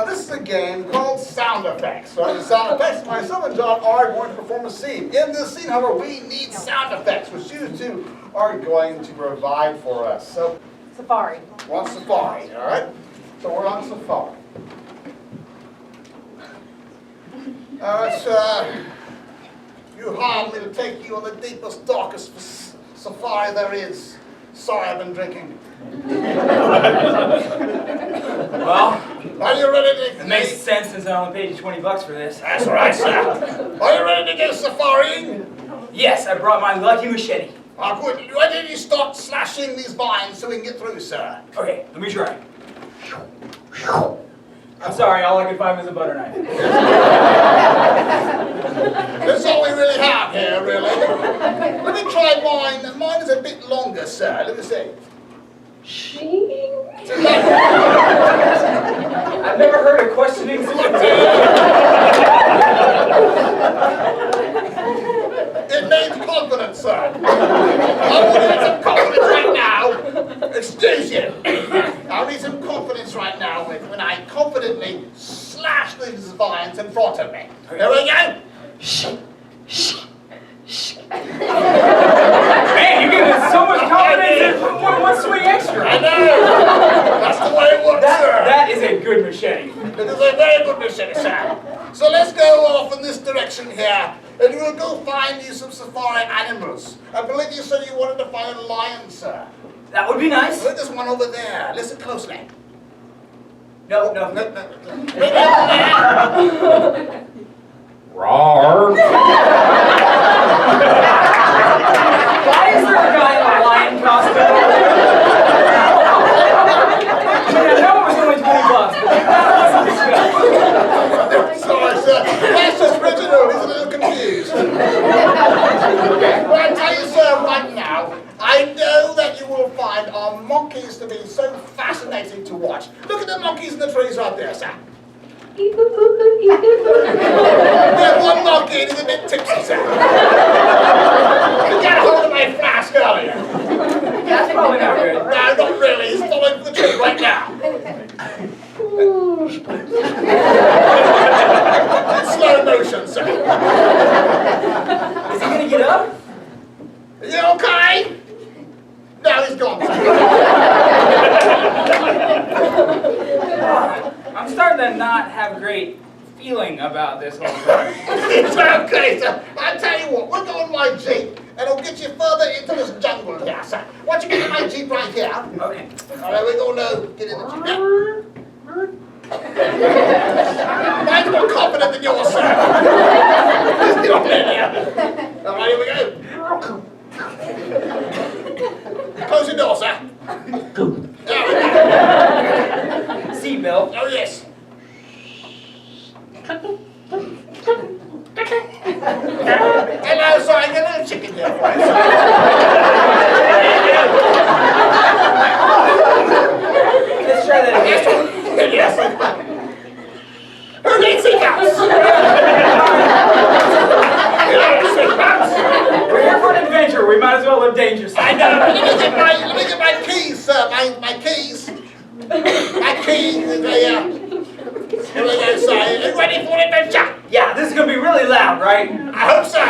This is a game called Sound Effects. So in Sound Effects, myself and John are going to perform a scene. In this scene, however, we need sound effects, which you two are going to provide for us. So, Safari. we're on Safari, all right? So we're on Safari. You hired me to take you on the deepest, darkest safari there is. Sorry, I've been drinking. Well, are you ready to... it makes sense since I only paid you $20 for this. That's right, sir. Are you ready to go safariing? Yes, I brought my lucky machete. Oh, good. Why didn't you start slashing these vines so we can get through, sir? Okay, let me try. I'm sorry, all I could find was a butter knife. That's all we really have here, really. Let me try mine. Mine is a bit longer, sir. Let me see. I've never heard of questioning It needs confidence, sir. I want to need some confidence right now. Excuse you. I need some confidence right now when I confidently slash these vines in front of me. Here we go. Man, you give us so much confidence in one swing extra. I know. That's the way it works, sir. That is a good machete. It is a very good machete, sir. So let's go off in this direction here, and we'll go find you some safari animals. I believe you said you wanted to find a lion, sir. That would be nice. Look, there's one over there. Listen closely. No. Roar. Why is there a guy in a lion costume? I know it was only $20, but that wasn't discussed. Sorry, sir. That's just Reginald. He's a little confused. Well, I tell you, sir, right now, I know that you will find our monkeys to be so fascinating to watch. Look at the monkeys in the trees right there, sir. Yeah, one monkey is a bit tipsy, sir. You got a hold of my flask earlier. That's probably not good. No, not really. He's following for the tree right now. In slow motion, sir. Is he gonna get up? Are you okay? No, he's gone, sir. I'm starting to not have a great feeling about this whole thing. It's okay, sir. I tell you what, we'll go on my Jeep, and it'll get you further into this jungle here, sir. Why don't you get in my Jeep right here? Okay. All right, we're going to get in the Jeep now. Mine's more confident than yours, sir. Let's get on in here. All right, here we go. Close your door, sir. There we go. Seatbelt. Oh, yes. Hello, sorry, get a little chicken here for us. Let's try that again. Yes. Who needs seatbelts? We're here for an adventure. We might as well live dangerously. I know. Let me get my keys, sir. My keys. My keys. Here we go, sir. Are you ready for an adventure? Yeah, this is gonna be really loud, right? I hope so.